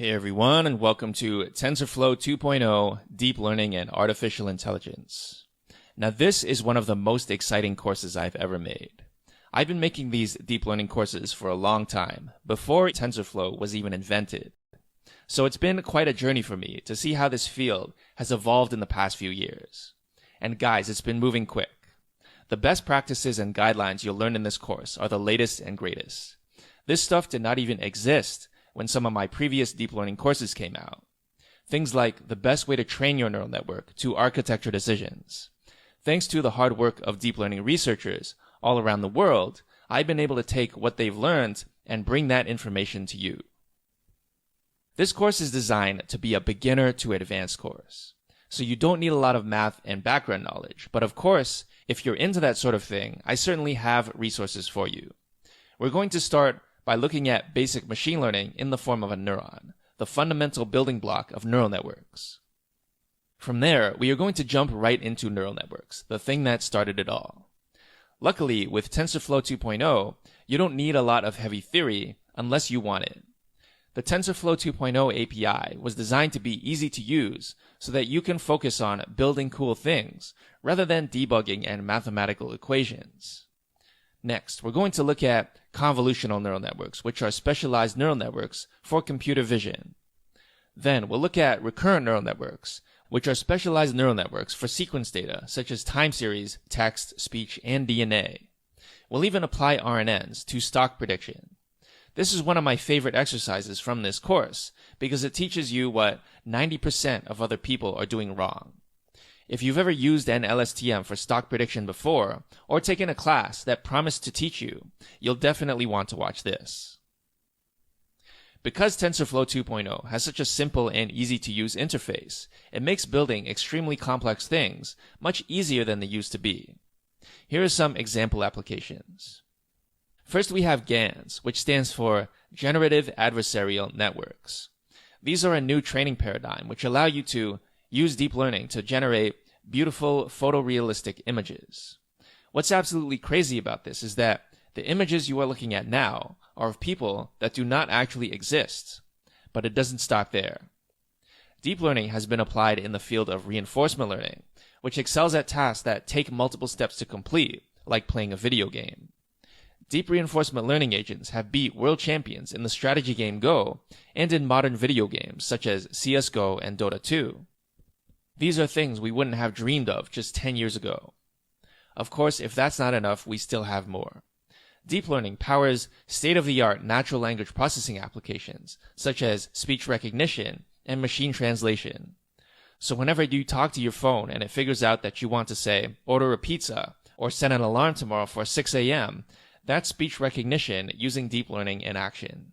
Hey everyone, and welcome to Tensorflow 2.0 Deep Learning and Artificial Intelligence. Now this is one of the most exciting courses I've ever made. I've been making these deep learning courses for a long time, before TensorFlow was even invented. So it's been quite a journey for me to see how this field has evolved in the past few years. And guys, it's been moving quick. The best practices and guidelines you'll learn in this course are the latest and greatest. This stuff did not even exist when some of my previous deep learning courses came out. Things like the best way to train your neural network to architecture decisions. Thanks to the hard work of deep learning researchers all around the world, I've been able to take what they've learned and bring that information to you. This course is designed to be a beginner to advanced course. So you don't need a lot of math and background knowledge, but of course, if you're into that sort of thing, I certainly have resources for you. We're going to start by looking at basic machine learning in the form of a neuron, the fundamental building block of neural networks. From there, we are going to jump right into neural networks, the thing that started it all. Luckily, with TensorFlow 2.0, you don't need a lot of heavy theory unless you want it. The TensorFlow 2.0 API was designed to be easy to use so that you can focus on building cool things rather than debugging and mathematical equations. Next, we're going to look at convolutional neural networks, which are specialized neural networks for computer vision. Then we'll look at recurrent neural networks, which are specialized neural networks for sequence data, such as time series, text, speech, and DNA. We'll even apply RNNs to stock prediction. This is one of my favorite exercises from this course because it teaches you what 90% of other people are doing wrong. If you've ever used an LSTM for stock prediction before, or taken a class that promised to teach you, you'll definitely want to watch this. Because TensorFlow 2.0 has such a simple and easy to use interface, it makes building extremely complex things much easier than they used to be. Here are some example applications. First we have GANs, which stands for Generative Adversarial Networks. These are a new training paradigm which allow you to use deep learning to generate beautiful photorealistic images. What's absolutely crazy about this is that the images you are looking at now are of people that do not actually exist. But it doesn't stop there. Deep learning has been applied in the field of reinforcement learning, which excels at tasks that take multiple steps to complete, like playing a video game. Deep reinforcement learning agents have beat world champions in the strategy game Go and in modern video games such as CSGO and Dota 2. These are things we wouldn't have dreamed of just 10 years ago. Of course, if that's not enough, we still have more. Deep learning powers state-of-the-art natural language processing applications, such as speech recognition and machine translation. So whenever you talk to your phone and it figures out that you want to say, order a pizza, or set an alarm tomorrow for 6 a.m., that's speech recognition using deep learning in action.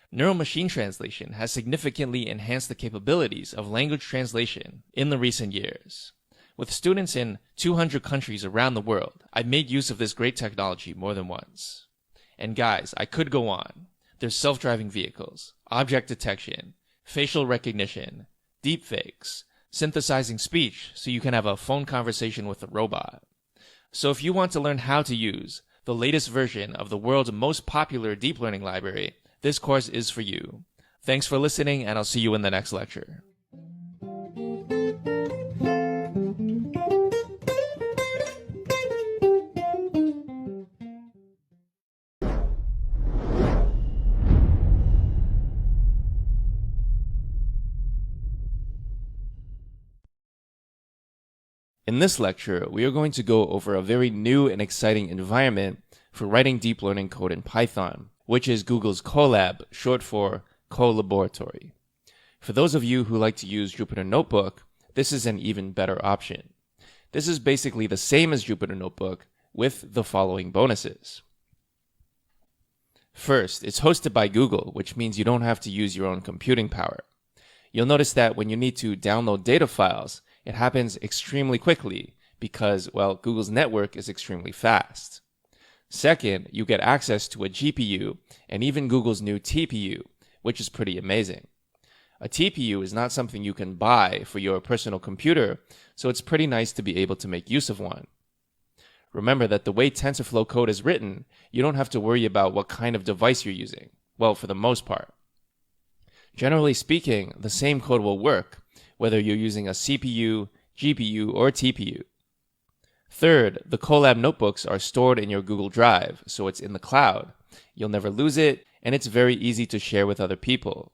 Neural machine translation has significantly enhanced the capabilities of language translation in the recent years. With students in 200 countries around the world, I've made use of this great technology more than once. And guys, I could go on. There's self-driving vehicles, object detection, facial recognition, deepfakes, synthesizing speech so you can have a phone conversation with a robot. So if you want to learn how to use the latest version of the world's most popular deep learning library, this course is for you. Thanks for listening, and I'll see you in the next lecture. In this lecture, we are going to go over a very new and exciting environment for writing deep learning code in Python, which is Google's Colab, short for Colaboratory. For those of you who like to use Jupyter Notebook, this is an even better option. This is basically the same as Jupyter Notebook with the following bonuses. First, it's hosted by Google, which means you don't have to use your own computing power. You'll notice that when you need to download data files, it happens extremely quickly because, well, Google's network is extremely fast. Second, you get access to a GPU and even Google's new TPU, which is pretty amazing. A TPU is not something you can buy for your personal computer, so it's pretty nice to be able to make use of one. Remember that the way TensorFlow code is written, you don't have to worry about what kind of device you're using. Well, for the most part. Generally speaking, the same code will work, whether you're using a CPU, GPU, or TPU. Third, the Colab notebooks are stored in your Google Drive, so it's in the cloud. You'll never lose it, and it's very easy to share with other people.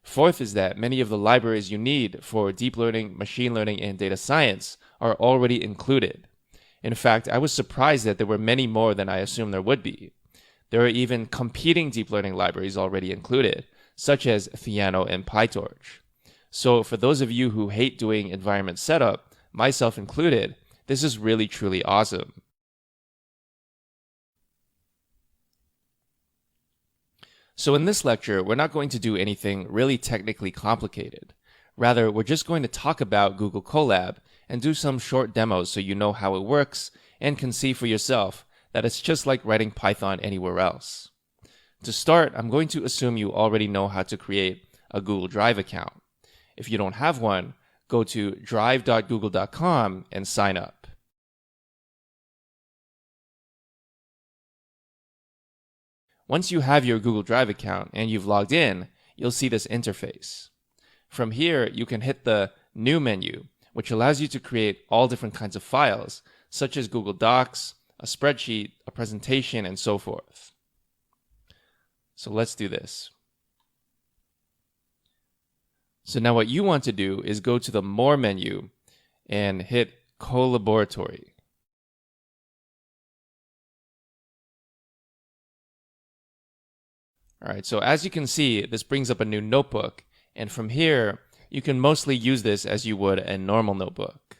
Fourth is that many of the libraries you need for deep learning, machine learning, and data science are already included. In fact, I was surprised that there were many more than I assumed there would be. There are even competing deep learning libraries already included, such as Theano and PyTorch. So for those of you who hate doing environment setup, myself included, this is really truly awesome. So in this lecture, we're not going to do anything really technically complicated. Rather, we're just going to talk about Google Colab and do some short demos so you know how it works and can see for yourself that it's just like writing Python anywhere else. To start, I'm going to assume you already know how to create a Google Drive account. If you don't have one, go to drive.google.com and sign up. Once you have your Google Drive account and you've logged in, you'll see this interface. From here, you can hit the New menu, which allows you to create all different kinds of files, such as Google Docs, a spreadsheet, a presentation, and so forth. So let's do this. So now what you want to do is go to the More menu and hit Collaboratory. All right, so as you can see, this brings up a new notebook, and from here, you can mostly use this as you would a normal notebook.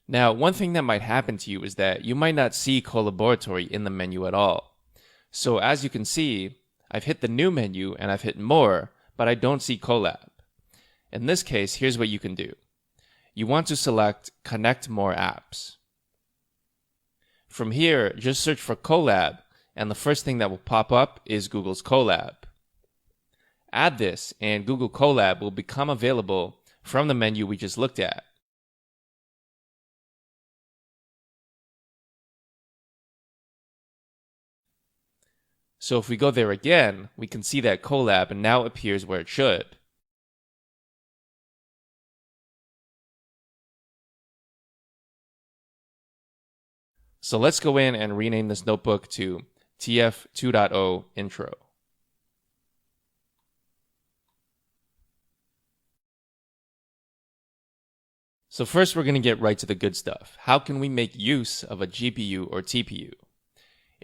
Now, one thing that might happen to you is that you might not see Collaboratory in the menu at all. So as you can see, I've hit the New menu and I've hit More, but I don't see Colab. In this case, here's what you can do. You want to select Connect More Apps. From here, just search for Colab, and the first thing that will pop up is Google's Colab. Add this, and Google Colab will become available from the menu we just looked at. So if we go there again, we can see that Colab now appears where it should. So let's go in and rename this notebook to TF 2.0 Intro. So first we're going to get right to the good stuff. How can we make use of a GPU or TPU?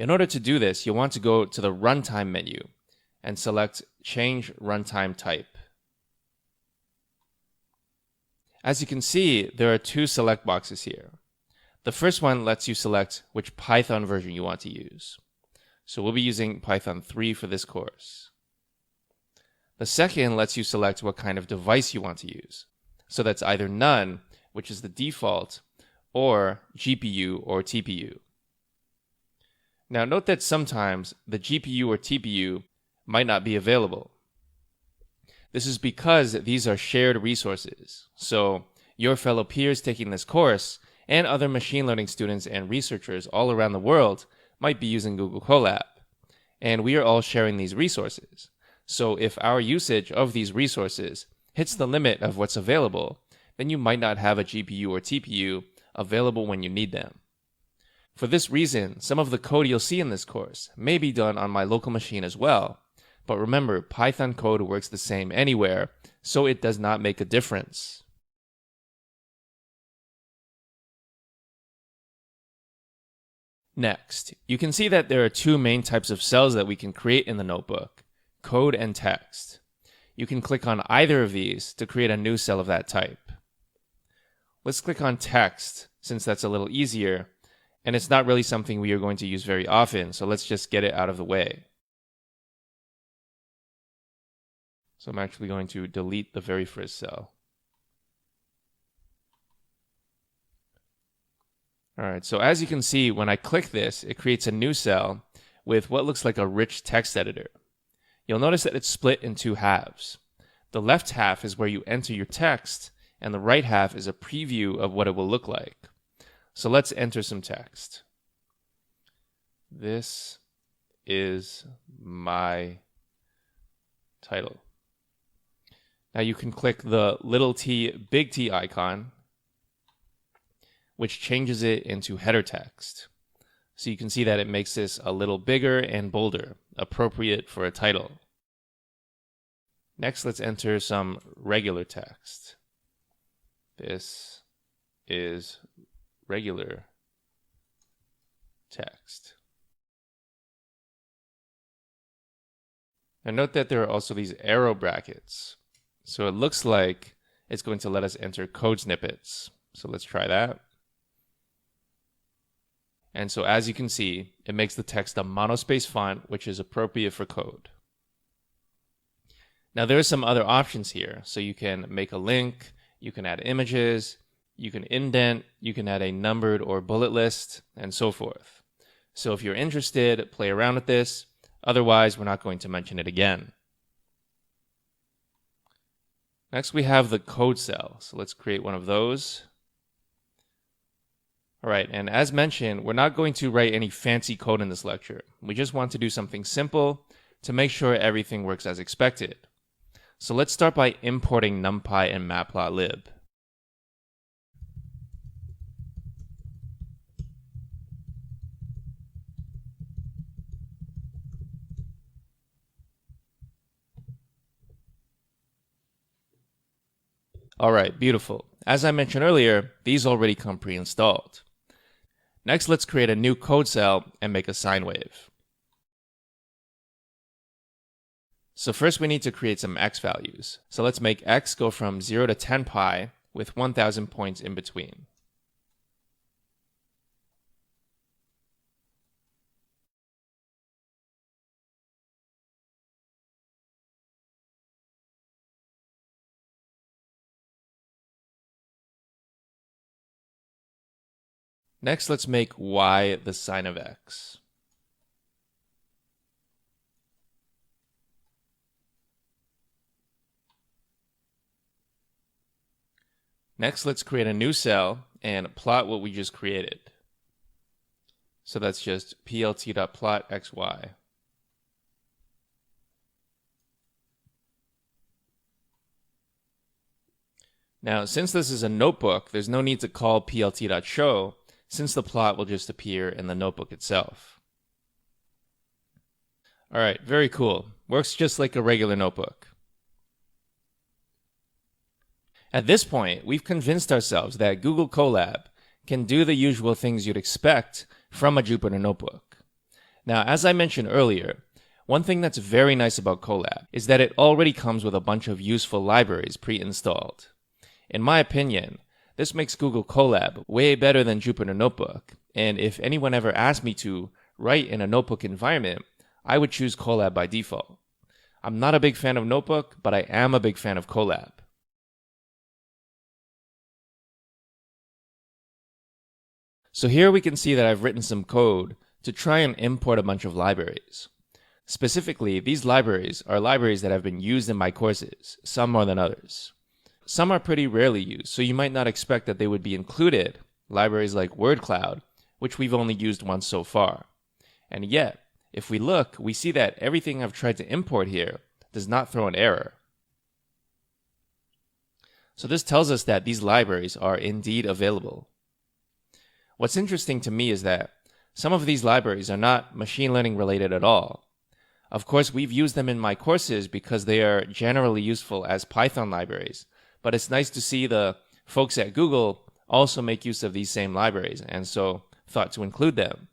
In order to do this, you'll want to go to the Runtime menu and select Change Runtime Type. As you can see, there are two select boxes here. The first one lets you select which Python version you want to use. So we'll be using Python 3 for this course. The second lets you select what kind of device you want to use. So that's either none, which is the default, or GPU or TPU. Now note that sometimes the GPU or TPU might not be available. This is because these are shared resources. So your fellow peers taking this course and other machine learning students and researchers all around the world might be using Google Colab. And we are all sharing these resources. So if our usage of these resources hits the limit of what's available, then you might not have a GPU or TPU available when you need them. For this reason, some of the code you'll see in this course may be done on my local machine as well. But remember, Python code works the same anywhere, so it does not make a difference. Next, you can see that there are two main types of cells that we can create in the notebook, code and text. You can click on either of these to create a new cell of that type. Let's click on text, since that's a little easier, and it's not really something we are going to use very often, so let's just get it out of the way. So I'm actually going to delete the very first cell. Alright, so as you can see, when I click this, it creates a new cell with what looks like a rich text editor. You'll notice that it's split in two halves. The left half is where you enter your text, and the right half is a preview of what it will look like. So let's enter some text. This is my title. Now you can click the little t, big T icon, which changes it into header text. So you can see that it makes this a little bigger and bolder, appropriate for a title. Next, let's enter some regular text. This is regular text. Now note that there are also these arrow brackets. So it looks like it's going to let us enter code snippets. So let's try that. And so as you can see, it makes the text a monospace font, which is appropriate for code. Now there are some other options here. So you can make a link, you can add images, you can indent, you can add a numbered or bullet list, and so forth. So if you're interested, play around with this. Otherwise, we're not going to mention it again. Next, we have the code cell. So let's create one of those. All right, and as mentioned, we're not going to write any fancy code in this lecture. We just want to do something simple to make sure everything works as expected. So let's start by importing NumPy and Matplotlib. All right, beautiful. As I mentioned earlier, these already come pre-installed. Next, let's create a new code cell and make a sine wave. So first we need to create some x values. So let's make x go from 0 to 10 pi with 1,000 points in between. Next, let's make y the sine of x. Next, let's create a new cell and plot what we just created. So that's just plt.plot xy. Now, since this is a notebook, there's no need to call plt.show, since the plot will just appear in the notebook itself. All right, very cool. Works just like a regular notebook. At this point, we've convinced ourselves that Google Colab can do the usual things you'd expect from a Jupyter notebook. Now, as I mentioned earlier, one thing that's very nice about Colab is that it already comes with a bunch of useful libraries pre-installed. In my opinion, this makes Google Colab way better than Jupyter Notebook, and if anyone ever asked me to write in a notebook environment, I would choose Colab by default. I'm not a big fan of Notebook, but I am a big fan of Colab. So here we can see that I've written some code to try and import a bunch of libraries. Specifically, these libraries are libraries that have been used in my courses, some more than others. Some are pretty rarely used, so you might not expect that they would be included, libraries like WordCloud, which we've only used once so far. And yet, if we look, we see that everything I've tried to import here does not throw an error. So this tells us that these libraries are indeed available. What's interesting to me is that some of these libraries are not machine learning related at all. Of course, we've used them in my courses because they are generally useful as Python libraries, but it's nice to see the folks at Google also make use of these same libraries, and so thought to include them.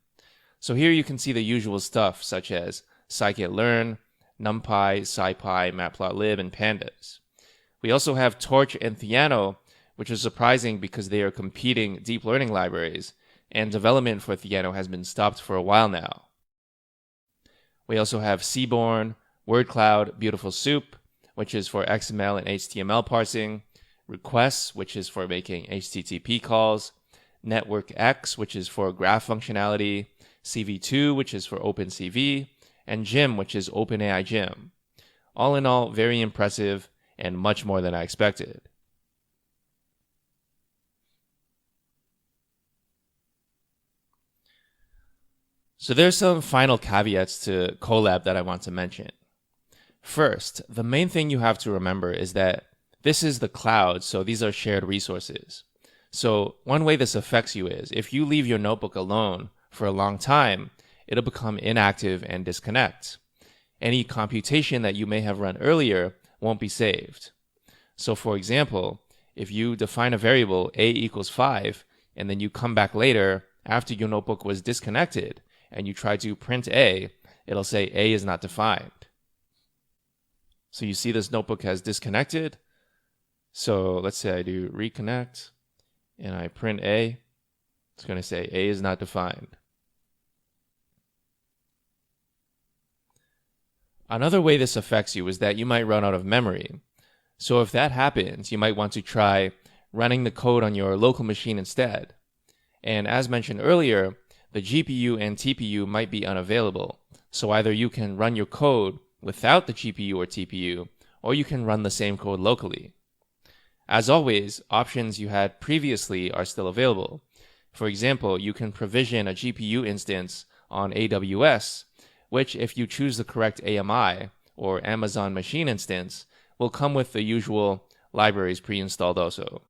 So here you can see the usual stuff such as scikit-learn, NumPy, SciPy, Matplotlib, and Pandas. We also have Torch and Theano, which is surprising because they are competing deep learning libraries, and development for Theano has been stopped for a while now. We also have Seaborn, WordCloud, Beautiful Soup, which is for XML and HTML parsing, Requests, which is for making HTTP calls, NetworkX, which is for graph functionality, CV2, which is for OpenCV, and Gym, which is OpenAI Gym. All in all, very impressive and much more than I expected. So there's some final caveats to Colab that I want to mention. First, the main thing you have to remember is that this is the cloud, so these are shared resources. So one way this affects you is if you leave your notebook alone for a long time, it'll become inactive and disconnect. Any computation that you may have run earlier won't be saved. So for example, if you define a variable a equals 5, and then you come back later after your notebook was disconnected, and you try to print a, it'll say a is not defined. So you see this notebook has disconnected. So let's say I do reconnect, and I print a. It's going to say a is not defined. Another way this affects you is that you might run out of memory. So if that happens, you might want to try running the code on your local machine instead. And as mentioned earlier, the GPU and TPU might be unavailable. So either you can run your code without the GPU or TPU, or you can run the same code locally. As always, options you had previously are still available. For example, you can provision a GPU instance on AWS, which if you choose the correct AMI, or Amazon Machine Instance, will come with the usual libraries pre-installed also.